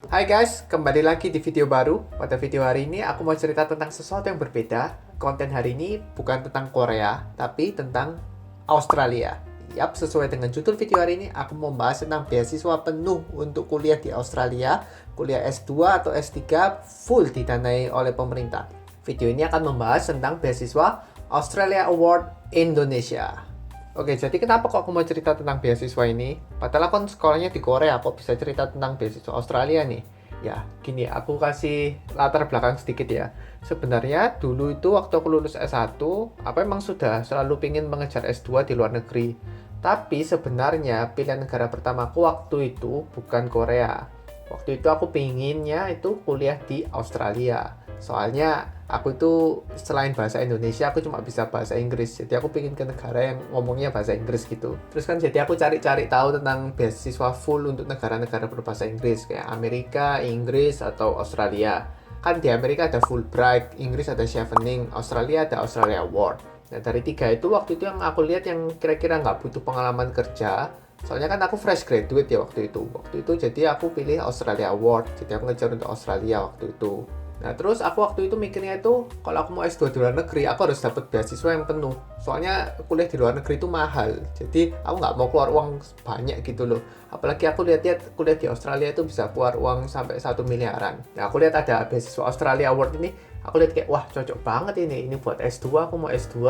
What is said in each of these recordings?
Hai guys, kembali lagi di video baru. Pada video hari ini aku mau cerita tentang sesuatu yang berbeda. Konten hari ini bukan tentang Korea, tapi tentang Australia. Yap, sesuai dengan judul video hari ini, aku mau membahas tentang beasiswa penuh untuk kuliah di Australia, kuliah S2 atau S3 full didanai oleh pemerintah. Video ini akan membahas tentang beasiswa Australia Award Indonesia. Oke, jadi kenapa kok aku mau cerita tentang beasiswa ini? Padahal aku kan sekolahnya di Korea, kok bisa cerita tentang beasiswa Australia nih? Ya, gini, aku kasih latar belakang sedikit ya. Sebenarnya dulu itu waktu aku lulus S1, aku emang sudah selalu ingin mengejar S2 di luar negeri. Tapi sebenarnya pilihan negara pertamaku waktu itu bukan Korea. Waktu itu aku pinginnya itu kuliah di Australia. Soalnya aku itu selain bahasa Indonesia, aku cuma bisa bahasa Inggris. Jadi aku pingin ke negara yang ngomongnya bahasa Inggris gitu. Terus kan jadi aku cari-cari tahu tentang beasiswa full untuk negara-negara berbahasa Inggris. Kayak Amerika, Inggris, atau Australia. Kan di Amerika ada Fulbright, Inggris ada Chevening, Australia ada Australia Award. Nah dari tiga itu waktu itu yang aku lihat yang kira-kira nggak butuh pengalaman kerja. Soalnya kan aku fresh graduate ya waktu itu. Waktu itu jadi aku pilih Australia Award. Jadi aku ngejar untuk Australia waktu itu. Nah, terus aku waktu itu mikirnya itu, kalau aku mau S2 di luar negeri, aku harus dapat beasiswa yang penuh. Soalnya kuliah di luar negeri itu mahal. Jadi, aku nggak mau keluar uang banyak gitu loh. Apalagi aku lihat-lihat kuliah di Australia itu bisa keluar uang sampai 1 miliaran. Nah, aku lihat ada beasiswa Australia Award ini, aku lihat kayak, wah cocok banget ini. Ini buat S2, aku mau S2.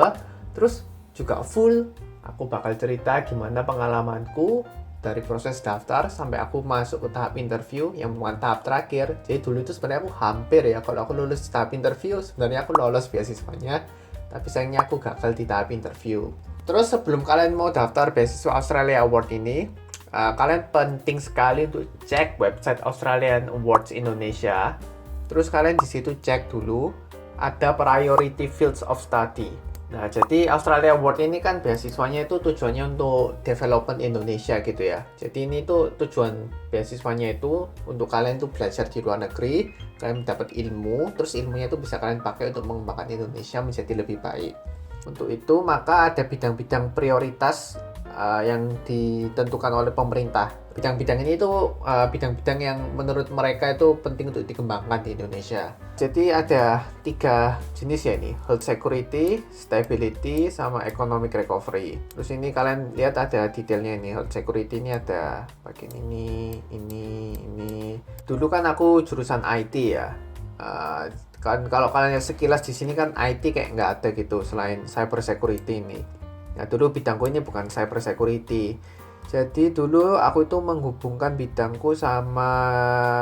Terus juga full, aku bakal cerita gimana pengalamanku dari proses daftar sampai aku masuk ke tahap interview yang bukan tahap terakhir. Jadi dulu itu sebenarnya aku hampir ya, kalau aku lulus tahap interview sebenarnya aku lolos beasiswanya, tapi sayangnya aku gagal di tahap interview. Terus sebelum kalian mau daftar beasiswa Australia Award ini, kalian penting sekali untuk cek website Australian Awards Indonesia. Terus kalian di situ cek dulu ada priority fields of study. Nah, jadi Australia Award ini kan beasiswanya itu tujuannya untuk development Indonesia gitu ya. Jadi ini tuh tujuan beasiswanya itu untuk kalian tuh belajar di luar negeri, kalian dapat ilmu, terus ilmunya itu bisa kalian pakai untuk mengembangkan Indonesia menjadi lebih baik. Untuk itu maka ada bidang-bidang prioritas yang ditentukan oleh pemerintah. Bidang-bidang ini itu bidang-bidang yang menurut mereka itu penting untuk dikembangkan di Indonesia. Jadi ada 3 jenis ya ini, health security, stability, sama economic recovery. Terus ini kalian lihat ada detailnya ini, health security ini ada bagian ini. Dulu kan aku jurusan IT ya. Kan kalau kalian sekilas di sini kan IT kayak nggak ada gitu selain cyber security ini. Nah dulu bidangku ini bukan cyber security. Jadi dulu aku itu menghubungkan bidangku sama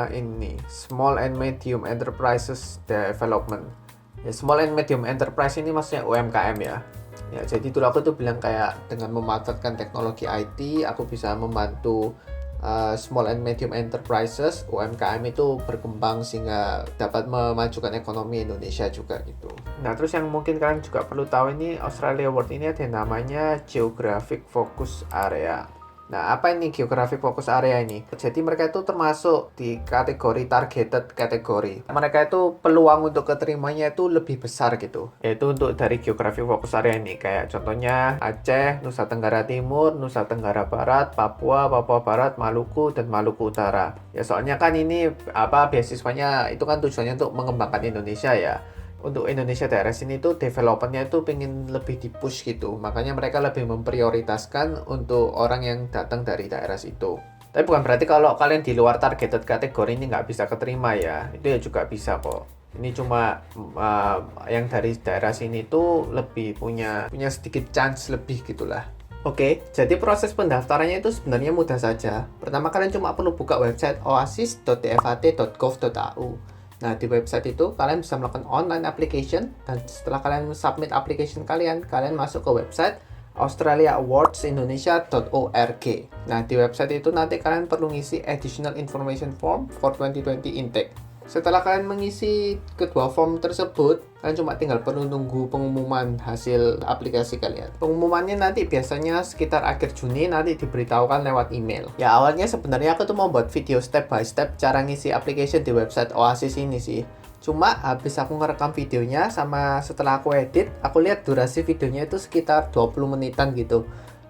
ini Small and Medium Enterprises Development. Ya, Small and Medium Enterprise ini maksudnya UMKM ya. Ya jadi dulu aku tuh bilang kayak dengan memanfaatkan teknologi IT, aku bisa membantu Small and Medium Enterprises UMKM itu berkembang sehingga dapat memajukan ekonomi Indonesia juga gitu. Nah terus yang mungkin kalian juga perlu tahu ini Australia Award ini ada yang namanya Geographic Focus Area. Nah, apa ini Geographic Focus Area ini? Jadi mereka itu termasuk di kategori targeted kategori. Mereka itu peluang untuk keterimanya itu lebih besar gitu. Yaitu untuk dari Geographic Focus Area ini. Kayak contohnya Aceh, Nusa Tenggara Timur, Nusa Tenggara Barat, Papua, Papua Barat, Maluku, dan Maluku Utara. Ya soalnya kan ini beasiswanya itu kan tujuannya untuk mengembangkan Indonesia ya. Untuk Indonesia daerah sini tuh developernya itu pengen lebih dipush gitu, makanya mereka lebih memprioritaskan untuk orang yang datang dari daerah situ. Tapi bukan berarti kalau kalian di luar targeted kategori ini nggak bisa keterima ya, itu ya juga bisa kok. Ini cuma yang dari daerah sini tuh lebih punya sedikit chance lebih gitulah. Oke, jadi proses pendaftarannya itu sebenarnya mudah saja. Pertama kalian cuma perlu buka website oasis.dfat.gov.au. Nah, di website itu kalian bisa melakukan online application dan setelah kalian submit application kalian masuk ke website australiaawardsindonesia.org. Nah, di website itu nanti kalian perlu ngisi additional information form for 2020 intake. Setelah kalian mengisi kedua form tersebut, kalian cuma tinggal perlu nunggu pengumuman hasil aplikasi kalian. Pengumumannya nanti biasanya sekitar akhir Juni nanti diberitahukan lewat email. Ya awalnya sebenarnya aku tuh mau buat video step by step cara ngisi application di website Oasis ini sih. Cuma habis aku ngerekam videonya sama setelah aku edit, aku lihat durasi videonya itu sekitar 20 menitan gitu.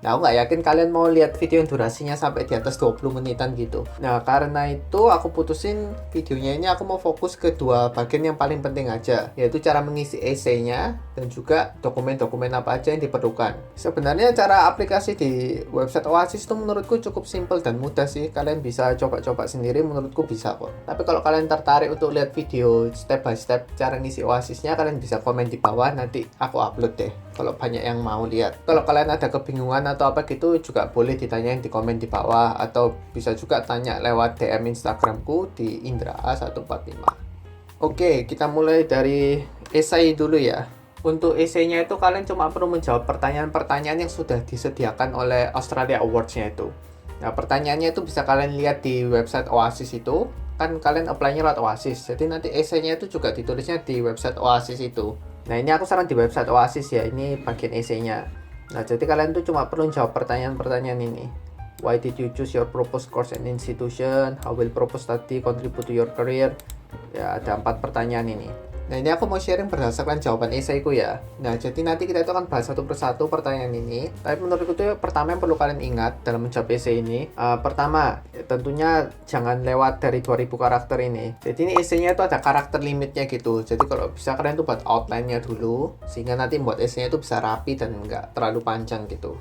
Nah, aku nggak yakin kalian mau lihat video yang durasinya sampai di atas 20 menitan gitu. Nah, karena itu aku putusin videonya ini aku mau fokus ke dua bagian yang paling penting aja, yaitu cara mengisi essay-nya dan juga dokumen-dokumen apa aja yang diperlukan. Sebenarnya cara aplikasi di website Oasis itu menurutku cukup simple dan mudah sih. Kalian bisa coba-coba sendiri, menurutku bisa kok. Tapi kalau kalian tertarik untuk lihat video step by step cara ngisi Oasisnya, kalian bisa komen di bawah, nanti aku upload deh kalau banyak yang mau lihat. Kalau kalian ada kebingungan atau apa gitu juga boleh ditanyain di komen di bawah, atau bisa juga tanya lewat DM Instagramku di indraa145. Oke, kita mulai dari essay dulu ya. Untuk essay-nya itu kalian cuma perlu menjawab pertanyaan-pertanyaan yang sudah disediakan oleh Australia Awards-nya itu. Nah, pertanyaannya itu bisa kalian lihat di website Oasis itu. Kan kalian apply-nya lewat Oasis. Jadi nanti essay-nya itu juga ditulisnya di website Oasis itu. Nah, ini aku sekarang di website Oasis ya, ini bagian essay-nya. Nah, jadi kalian tuh cuma perlu jawab pertanyaan-pertanyaan ini. Why did you choose your proposed course and institution? How will proposed study contribute to your career? Ya, ada 4 pertanyaan ini. Nah, ini aku mau sharing berdasarkan jawaban esaiku ya. Nah, jadi nanti kita itu akan bahas satu persatu pertanyaan ini. Tapi menurutku itu pertama yang perlu kalian ingat dalam menjawab esai ini, pertama, tentunya jangan lewat dari 2000 karakter ini. Jadi ini esainya itu ada karakter limitnya gitu. Jadi kalau bisa kalian tuh buat outline-nya dulu, sehingga nanti buat esainya itu bisa rapi dan nggak terlalu panjang gitu.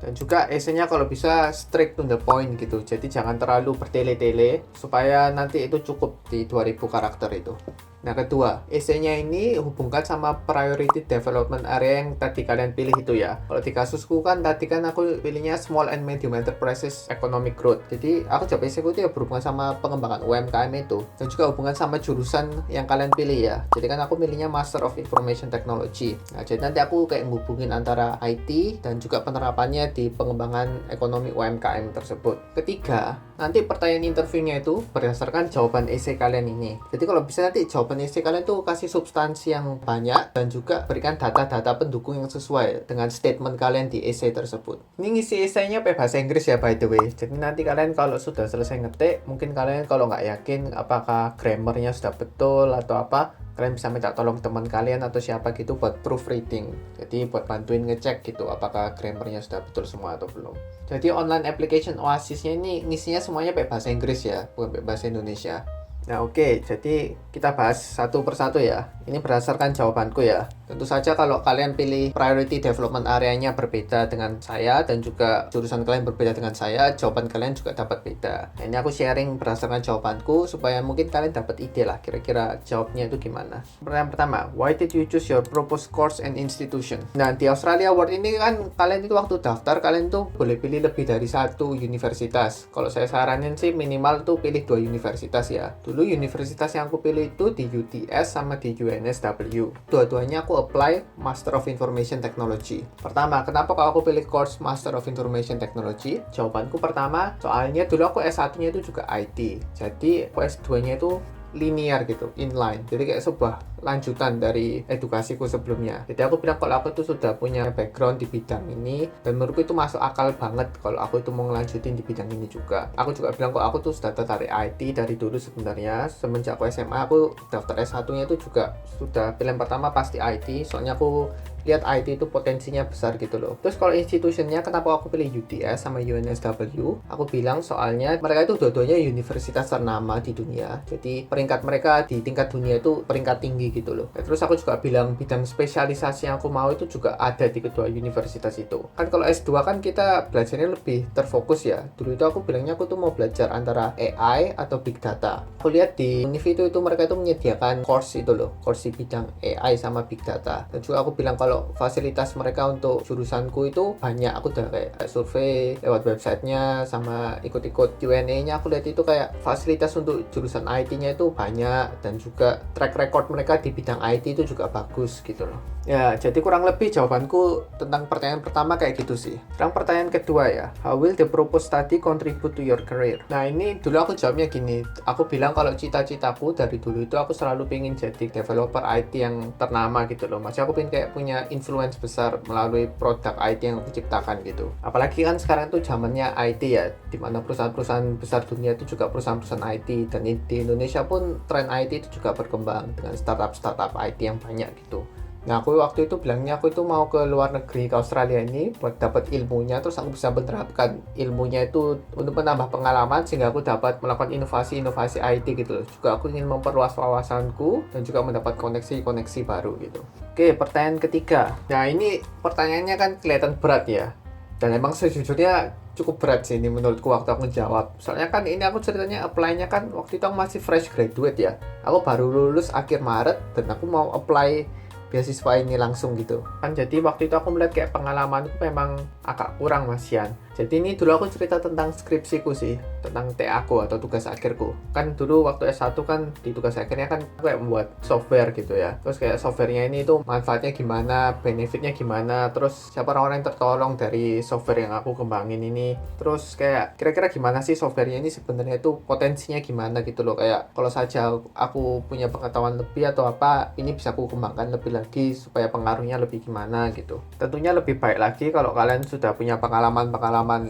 Dan juga esainya kalau bisa straight to the point gitu. Jadi jangan terlalu bertele-tele supaya nanti itu cukup di 2000 karakter itu. Nah, kedua, essay-nya ini hubungkan sama priority development area yang tadi kalian pilih itu ya. Kalau di kasusku kan tadi kan aku pilihnya small and medium enterprises economic growth. Jadi aku jawab essayku itu ya berhubungan sama pengembangan UMKM itu. Dan juga hubungan sama jurusan yang kalian pilih ya. Jadi kan aku pilihnya Master of Information Technology. Nah, jadi nanti aku kayak ngehubungin antara IT dan juga penerapannya di pengembangan ekonomi UMKM tersebut. Ketiga, nanti pertanyaan interviewnya itu berdasarkan jawaban essay kalian ini. Jadi kalau bisa nanti jawaban essay kalian tuh kasih substansi yang banyak dan juga berikan data-data pendukung yang sesuai dengan statement kalian di essay tersebut. Ini ngisi essaynya pakai bahasa Inggris ya, by the way. Jadi nanti kalian kalau sudah selesai ngetik, mungkin kalian kalau nggak yakin apakah grammarnya sudah betul atau apa, kalian bisa minta tolong teman kalian atau siapa gitu buat proofreading. Jadi buat bantuin ngecek gitu apakah grammarnya sudah betul semua atau belum. Jadi online application Oasisnya ini ngisinya semuanya pakai bahasa Inggris ya, bukan pakai bahasa Indonesia. Nah, oke, jadi kita bahas satu persatu ya. Ini berdasarkan jawabanku ya. Tentu saja kalau kalian pilih priority development area-nya berbeda dengan saya dan juga jurusan kalian berbeda dengan saya, jawaban kalian juga dapat beda. Nah, ini aku sharing berdasarkan jawabanku supaya mungkin kalian dapat ide lah kira-kira jawabnya itu gimana. Pertanyaan pertama, why did you choose your proposed course and institution? Nah, di Australia Award ini kan kalian itu waktu daftar kalian tuh boleh pilih lebih dari satu universitas. Kalau saya saranin sih minimal tuh pilih 2 universitas ya. Dulu universitas yang aku pilih itu di UTS sama di UNSW. Dua-duanya aku apply Master of Information Technology. Pertama, kenapa kalau aku pilih course Master of Information Technology? Jawabanku pertama, soalnya dulu aku S1-nya itu juga IT. Jadi aku S2-nya itu linear gitu, inline. Jadi kayak sebuah lanjutan dari edukasiku sebelumnya. Jadi aku bilang kalau aku tuh sudah punya background di bidang ini dan menurutku itu masuk akal banget kalau aku itu mau ngelanjutin di bidang ini juga. Aku juga bilang kalau aku tuh sudah tertarik IT dari dulu sebenarnya. Semenjak aku SMA aku daftar S1-nya itu juga sudah pilihan pertama pasti IT. Soalnya aku lihat IT itu potensinya besar gitu loh. Terus kalau institutionnya kenapa aku pilih UTS sama UNSW? Aku bilang soalnya mereka itu dua-duanya universitas ternama di dunia. Jadi peringkat mereka di tingkat dunia itu peringkat tinggi gitu loh. Terus aku juga bilang bidang spesialisasi yang aku mau itu juga ada di kedua universitas itu. Kan kalau S2 kan kita belajarnya lebih terfokus ya. Dulu itu aku bilangnya aku tuh mau belajar antara AI atau Big Data. Aku lihat di Univ itu mereka itu menyediakan course itu loh, course di bidang AI sama Big Data. Dan juga aku bilang kalau fasilitas mereka untuk jurusanku itu banyak. Aku udah kayak survei lewat websitenya sama ikut-ikut Q&A-nya. Aku lihat itu kayak fasilitas untuk jurusan IT-nya itu banyak dan juga track record mereka di bidang IT itu juga bagus gitu loh. Ya, jadi kurang lebih jawabanku tentang pertanyaan pertama kayak gitu sih. Sekarang pertanyaan kedua ya, how will the proposed study contribute to your career? Nah, ini dulu aku jawabnya gini. Aku bilang kalau cita-citaku dari dulu itu aku selalu pengen jadi developer IT yang ternama gitu loh. Maksudnya aku pengen kayak punya influence besar melalui produk IT yang aku ciptakan gitu. Apalagi kan sekarang tuh zamannya IT ya, dimana perusahaan-perusahaan besar dunia itu juga perusahaan-perusahaan IT, dan di Indonesia pun tren IT itu juga berkembang dengan startup-startup IT yang banyak gitu. Nah, aku waktu itu bilangnya aku itu mau ke luar negeri, ke Australia ini buat dapat ilmunya, terus aku bisa menerapkan ilmunya itu untuk menambah pengalaman sehingga aku dapat melakukan inovasi-inovasi IT gitu loh. Juga aku ingin memperluas wawasanku dan juga mendapat koneksi-koneksi baru gitu. Oke, pertanyaan ketiga. Nah, ini pertanyaannya kan kelihatan berat ya. Dan emang sejujurnya cukup berat sih ini menurutku waktu aku jawab. Soalnya kan ini aku ceritanya apply-nya kan waktu itu aku masih fresh graduate ya. Aku baru lulus akhir Maret dan aku mau apply beasiswa ini langsung gitu kan. Jadi waktu itu aku melihat kayak pengalamanku memang agak kurang Masian. Jadi ini dulu aku cerita tentang skripsiku sih, tentang TA aku atau tugas akhirku. Kan dulu waktu S1 kan di tugas akhirnya kan aku kayak membuat software gitu ya. Terus kayak softwarenya ini tuh manfaatnya gimana, benefitnya gimana, terus siapa orang-orang yang tertolong dari software yang aku kembangin ini. Terus kayak kira-kira gimana sih softwarenya ini sebenarnya itu potensinya gimana gitu loh. Kayak kalau saja aku punya pengetahuan lebih atau apa, ini bisa aku kembangkan lebih lagi supaya pengaruhnya lebih gimana gitu. Tentunya lebih baik lagi kalau kalian sudah punya pengalaman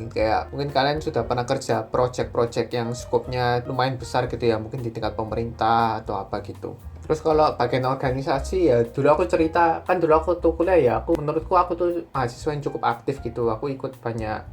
kayak mungkin kalian sudah pernah kerja project-project yang skopnya lumayan besar gitu ya, mungkin di tingkat pemerintah atau apa gitu. Terus kalau bagian organisasi ya dulu aku cerita kan dulu aku tuh kuliah ya, menurutku aku tuh mahasiswa yang cukup aktif gitu. Aku ikut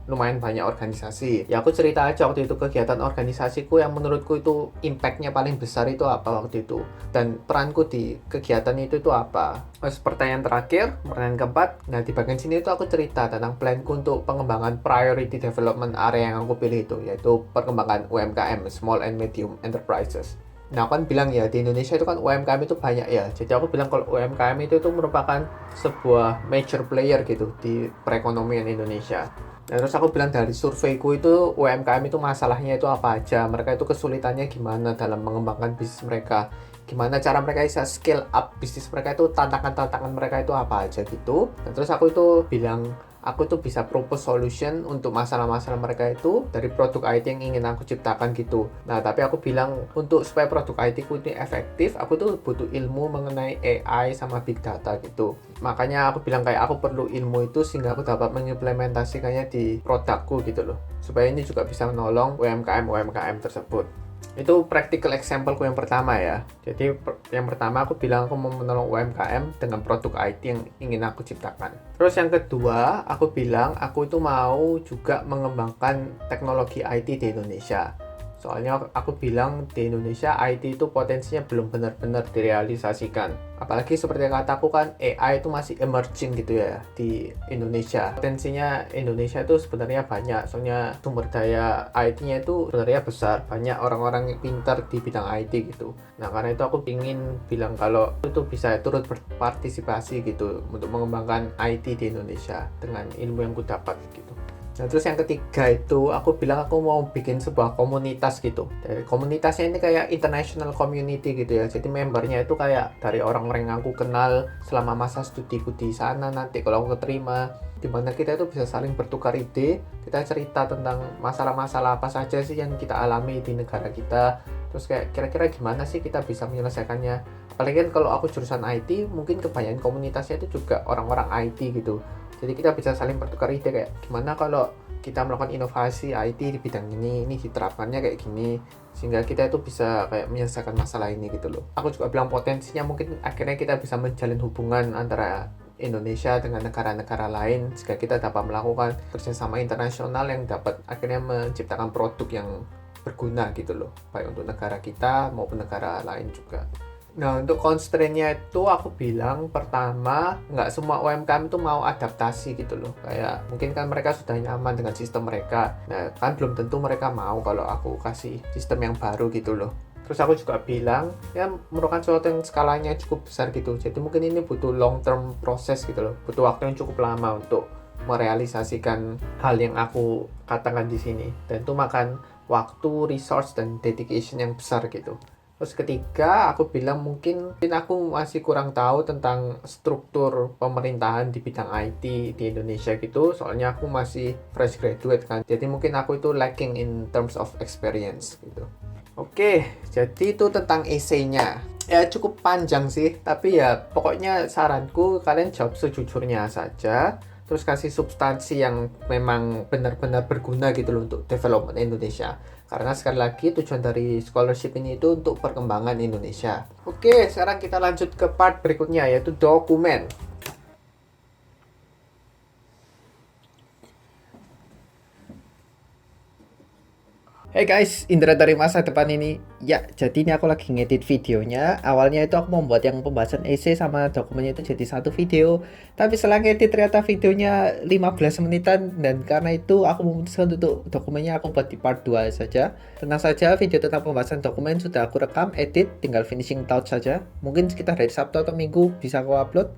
lumayan banyak organisasi. Ya aku cerita aja waktu itu kegiatan organisasiku yang menurutku itu impactnya paling besar itu apa waktu itu. Dan peranku di kegiatan itu apa. Terus pertanyaan terakhir, pertanyaan keempat. Nah di bagian sini itu aku cerita tentang planku untuk pengembangan priority development area yang aku pilih itu, yaitu perkembangan UMKM, Small and Medium Enterprises. Nah, aku kan bilang ya, di Indonesia itu kan UMKM itu banyak ya. Jadi aku bilang kalau UMKM itu tuh merupakan sebuah major player gitu di perekonomian Indonesia. Nah, terus aku bilang dari surveiku itu UMKM itu masalahnya itu apa aja. Mereka itu kesulitannya gimana dalam mengembangkan bisnis mereka. Gimana cara mereka bisa scale up bisnis mereka itu, tantangan-tantangan mereka itu apa aja gitu. Dan terus aku itu bilang aku tuh bisa propose solution untuk masalah-masalah mereka itu dari produk IT yang ingin aku ciptakan gitu. Nah, tapi aku bilang untuk supaya produk IT ku ini efektif, aku tuh butuh ilmu mengenai AI sama big data gitu. Makanya aku bilang kayak aku perlu ilmu itu sehingga aku dapat mengimplementasikannya di produkku gitu loh. Supaya ini juga bisa menolong UMKM tersebut. Itu practical exampleku yang pertama ya. Jadi yang pertama aku bilang aku mau menolong UMKM dengan produk IT yang ingin aku ciptakan. Terus yang kedua aku bilang aku itu mau juga mengembangkan teknologi IT di Indonesia. Soalnya aku bilang di Indonesia IT itu potensinya belum benar-benar direalisasikan. Apalagi seperti kataku kan AI itu masih emerging gitu ya di Indonesia. Potensinya Indonesia itu sebenarnya banyak. Soalnya sumber daya IT-nya itu sebenarnya besar. Banyak orang-orang yang pintar di bidang IT gitu. Nah karena itu aku ingin bilang kalau itu bisa turut berpartisipasi gitu untuk mengembangkan IT di Indonesia dengan ilmu yang ku dapat gitu. Nah terus yang ketiga itu aku bilang aku mau bikin sebuah komunitas gitu. Dari komunitasnya ini kayak international community gitu ya. Jadi membernya itu kayak dari orang-orang yang aku kenal selama masa studiku di sana. Nanti kalau aku keterima, dimana kita itu bisa saling bertukar ide. Kita cerita tentang masalah-masalah apa saja sih yang kita alami di negara kita. Terus kayak kira-kira gimana sih kita bisa menyelesaikannya. Apalagi kan kalau aku jurusan IT, mungkin kebanyakan komunitasnya itu juga orang-orang IT gitu. Jadi kita bisa saling bertukar ide kayak gimana kalau kita melakukan inovasi IT di bidang ini diterapkannya kayak gini sehingga kita itu bisa kayak menyelesaikan masalah ini gitu loh. Aku juga bilang potensinya mungkin akhirnya kita bisa menjalin hubungan antara Indonesia dengan negara-negara lain sehingga kita dapat melakukan kerjasama internasional yang dapat akhirnya menciptakan produk yang berguna gitu loh, baik untuk negara kita maupun negara lain juga. Nah, untuk constraint-nya itu aku bilang pertama, nggak semua UMKM itu mau adaptasi gitu loh. Kayak mungkin kan mereka sudah nyaman dengan sistem mereka. Nah, kan belum tentu mereka mau kalau aku kasih sistem yang baru gitu loh. Terus aku juga bilang, ya merupakan sesuatu yang skalanya cukup besar gitu. Jadi mungkin ini butuh long term proses gitu loh. Butuh waktu yang cukup lama untuk merealisasikan hal yang aku katakan di sini. Dan itu makan waktu, resource, dan dedication yang besar gitu. Terus ketiga, aku bilang mungkin aku masih kurang tahu tentang struktur pemerintahan di bidang IT di Indonesia gitu. Soalnya aku masih fresh graduate kan. Jadi mungkin aku itu lacking in terms of experience gitu. Oke, jadi itu tentang essay-nya. Ya cukup panjang sih, tapi ya pokoknya saranku kalian jawab sejujurnya saja. Terus kasih substansi yang memang benar-benar berguna gitu loh untuk development Indonesia. Karena sekali lagi tujuan dari scholarship ini itu untuk perkembangan Indonesia. Oke, sekarang kita lanjut ke part berikutnya, yaitu dokumen. Hey guys, Indra dari masa depan ini. Ya, jadi ini aku lagi ngedit videonya. Awalnya itu aku membuat yang pembahasan essay sama dokumennya itu jadi satu video. Tapi setelah ngedit ternyata videonya 15 menitan. Dan karena itu aku memutuskan untuk dokumennya aku buat di part 2 saja. Tenang saja, video tentang pembahasan dokumen sudah aku rekam, edit, tinggal finishing touch saja. Mungkin sekitar dari Sabtu atau Minggu bisa aku upload.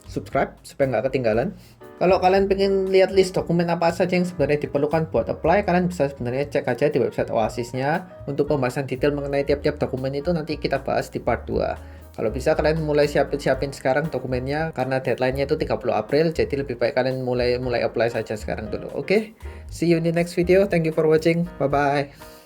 Subscribe supaya nggak ketinggalan. Kalau kalian pengen lihat list dokumen apa saja yang sebenarnya diperlukan buat apply, kalian bisa sebenarnya cek aja di website Oasisnya. Untuk pembahasan detail mengenai tiap-tiap dokumen itu nanti kita bahas di part 2. Kalau bisa kalian mulai siapin sekarang dokumennya karena deadline-nya itu 30 April, jadi lebih baik kalian mulai apply saja sekarang dulu. Oke? See you in the next video. Thank you for watching. Bye bye.